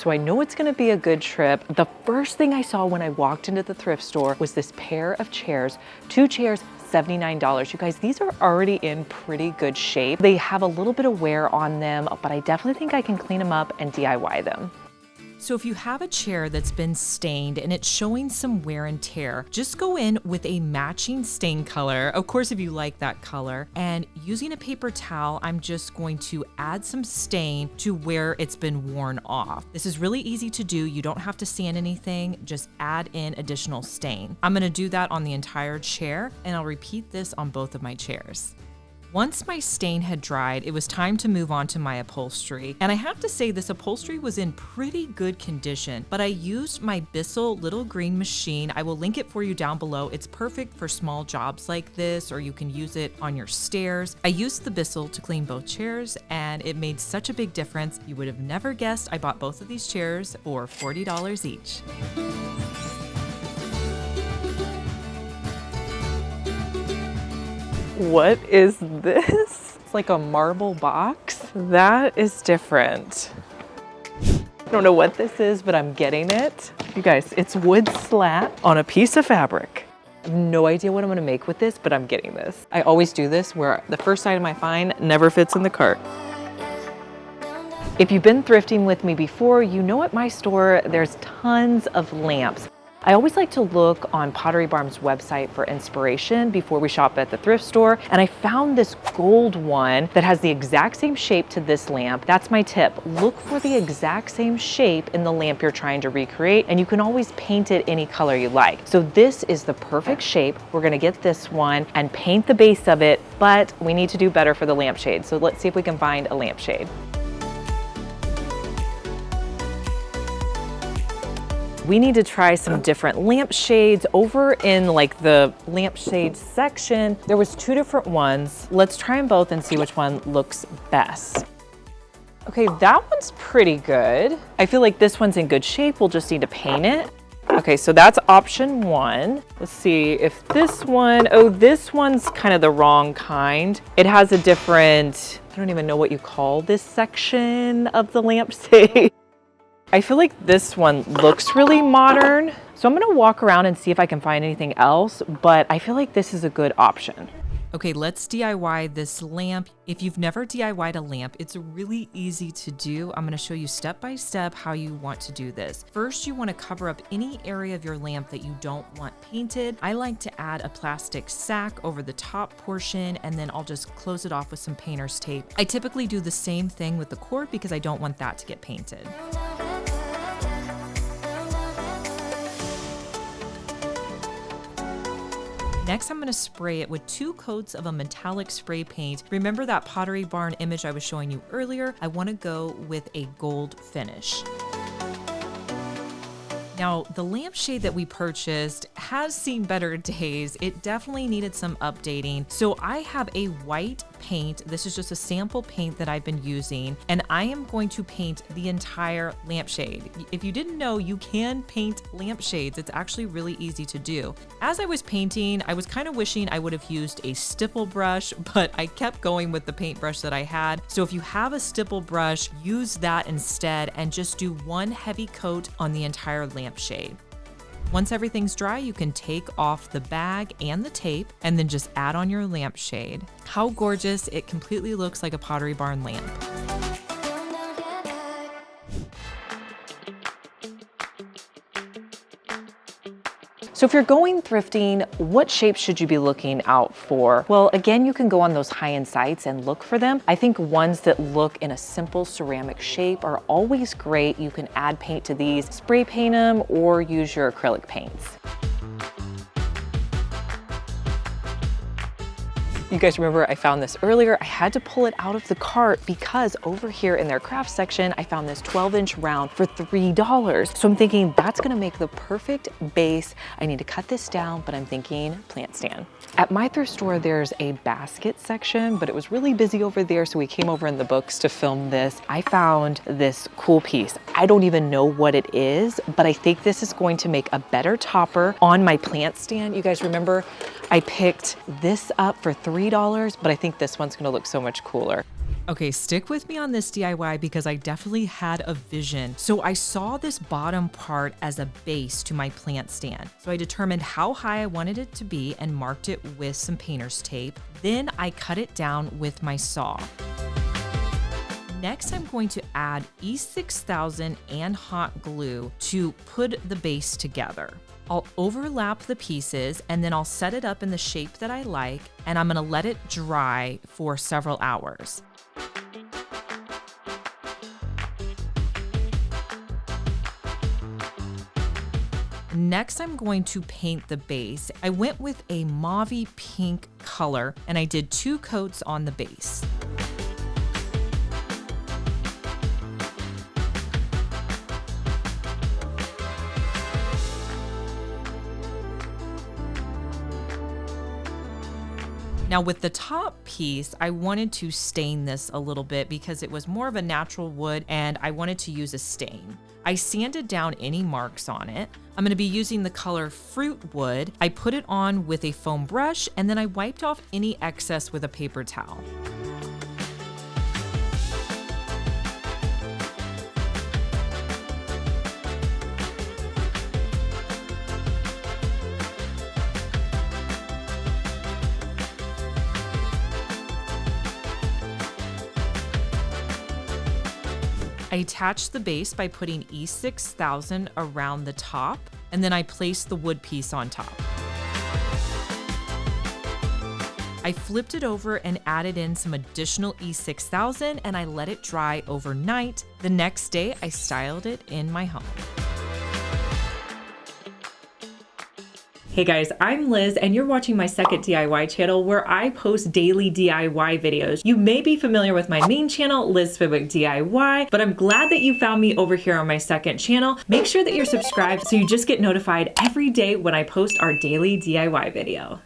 So I know it's gonna be a good trip. The first thing I saw when I walked into the thrift store was this pair of chairs, 2 chairs, $79. You guys, these are already in pretty good shape. They have a little bit of wear on them, but I definitely think I can clean them up and DIY them. So if you have a chair that's been stained and it's showing some wear and tear, just go in with a matching stain color, of course if you like that color, and using a paper towel, I'm just going to add some stain to where it's been worn off. This is really easy to do. You don't have to sand anything, just add in additional stain. I'm gonna do that on the entire chair, and I'll repeat this on both of my chairs. Once my stain had dried, it was time to move on to my upholstery. And I have to say this upholstery was in pretty good condition, but I used my Bissell little green machine. I will link it for you down below. It's perfect for small jobs like this, or you can use it on your stairs. I used the Bissell to clean both chairs, and it made such a big difference. You would have never guessed I bought both of these chairs for $40 each. What is this? It's like a marble box. That is different. I don't know what this is, but I'm getting it. You guys, it's wood slat on a piece of fabric. I have no idea what I'm gonna make with this, but I'm getting this. I always do this where the first item I find never fits in the cart. If you've been thrifting with me before, you know at my store, there's tons of lamps. I always like to look on Pottery Barn's website for inspiration before we shop at the thrift store, and I found this gold one that has the exact same shape to this lamp. That's my tip. Look for the exact same shape in the lamp you're trying to recreate, and you can always paint it any color you like. So this is the perfect shape. We're gonna get this one and paint the base of it, but we need to do better for the lampshade. So let's see if we can find a lampshade. We need to try some different lampshades. Over in like the lampshade section, there was 2 different ones. Let's try them both and see which one looks best. Okay, that one's pretty good. I feel like this one's in good shape. We'll just need to paint it. Okay, so that's option 1. Let's see if this one, oh, this one's kind of the wrong kind. It has a different, I don't even know what you call this section of the lampshade. I feel like this one looks really modern. So I'm gonna walk around and see if I can find anything else, but I feel like this is a good option. Okay, let's DIY this lamp. If you've never DIY'd a lamp, it's really easy to do. I'm gonna show you step by step how you want to do this. First, you wanna cover up any area of your lamp that you don't want painted. I like to add a plastic sack over the top portion, and then I'll just close it off with some painter's tape. I typically do the same thing with the cord because I don't want that to get painted. Next, I'm gonna spray it with 2 coats of a metallic spray paint. Remember that Pottery Barn image I was showing you earlier? I wanna go with a gold finish. Now, the lampshade that we purchased has seen better days. It definitely needed some updating. So I have a white paint. This is just a sample paint that I've been using, and I am going to paint the entire lampshade. If you didn't know, you can paint lampshades. It's actually really easy to do. As I was painting, I was kind of wishing I would have used a stipple brush, but I kept going with the paintbrush that I had. So if you have a stipple brush, use that instead and just do 1 heavy coat on the entire lampshade. Once everything's dry, you can take off the bag and the tape and then just add on your lampshade. How gorgeous, it completely looks like a Pottery Barn lamp. So if you're going thrifting, what shapes should you be looking out for? Well, again, you can go on those high-end sites and look for them. I think ones that look in a simple ceramic shape are always great. You can add paint to these, spray paint them, or use your acrylic paints. You guys remember I found this earlier. I had to pull it out of the cart because over here in their craft section, I found this 12-inch round for $3. So I'm thinking that's gonna make the perfect base. I need to cut this down, but I'm thinking plant stand. At my thrift store, there's a basket section, but it was really busy over there, so we came over in the books to film this. I found this cool piece. I don't even know what it is, but I think this is going to make a better topper on my plant stand. You guys remember I picked this up for $3, but I think this one's gonna look so much cooler. Okay, stick with me on this DIY because I definitely had a vision. So I saw this bottom part as a base to my plant stand. So I determined how high I wanted it to be and marked it with some painter's tape. Then I cut it down with my saw. Next, I'm going to add E6000 and hot glue to put the base together. I'll overlap the pieces and then I'll set it up in the shape that I like, and I'm gonna let it dry for several hours. Next, I'm going to paint the base. I went with a mauvey pink color and I did 2 coats on the base. Now with the top piece, I wanted to stain this a little bit because it was more of a natural wood and I wanted to use a stain. I sanded down any marks on it. I'm gonna be using the color Fruit Wood. I put it on with a foam brush and then I wiped off any excess with a paper towel. I attached the base by putting E6000 around the top, and then I placed the wood piece on top. I flipped it over and added in some additional E6000 and I let it dry overnight. The next day, I styled it in my home. Hey guys, I'm Liz and you're watching my second DIY channel where I post daily DIY videos. You may be familiar with my main channel, Liz Fenwick DIY, but I'm glad that you found me over here on my second channel. Make sure that you're subscribed so you just get notified every day when I post our daily DIY video.